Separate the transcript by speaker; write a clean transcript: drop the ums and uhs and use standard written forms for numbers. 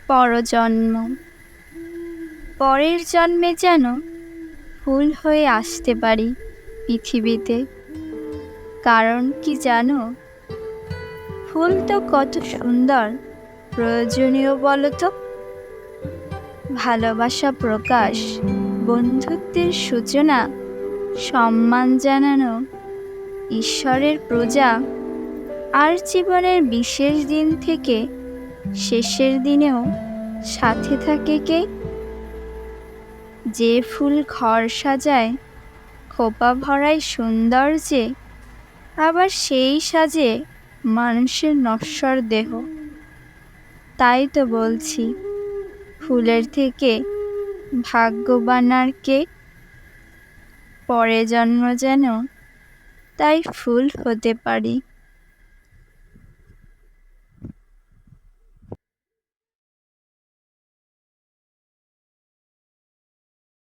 Speaker 1: পরজন্ম। পরের জন্মে যেন ফুল হয়ে আসতে পারি পৃথিবীতে। কারণ কি জানো? ফুল তো কত সুন্দর, প্রয়োজনীয় বলো তো। ভালোবাসা প্রকাশ, বন্ধুত্বের সূচনা, সম্মান জানানো, ঈশ্বরের পূজা। আর জীবনের বিশেষ দিন থেকে শেষের দিনেও সাথে থাকে কে? যে ফুল ঘর সাজায়, খোপা ভরায় সৌন্দর্যে, আবার সেই সাজে মানুষের নশ্বর দেহ। তাই তো বলছি, ফুলের থেকে ভাগ্যবান আর কে? পরে জন্ম যেন তাই ফুল হতে পারি।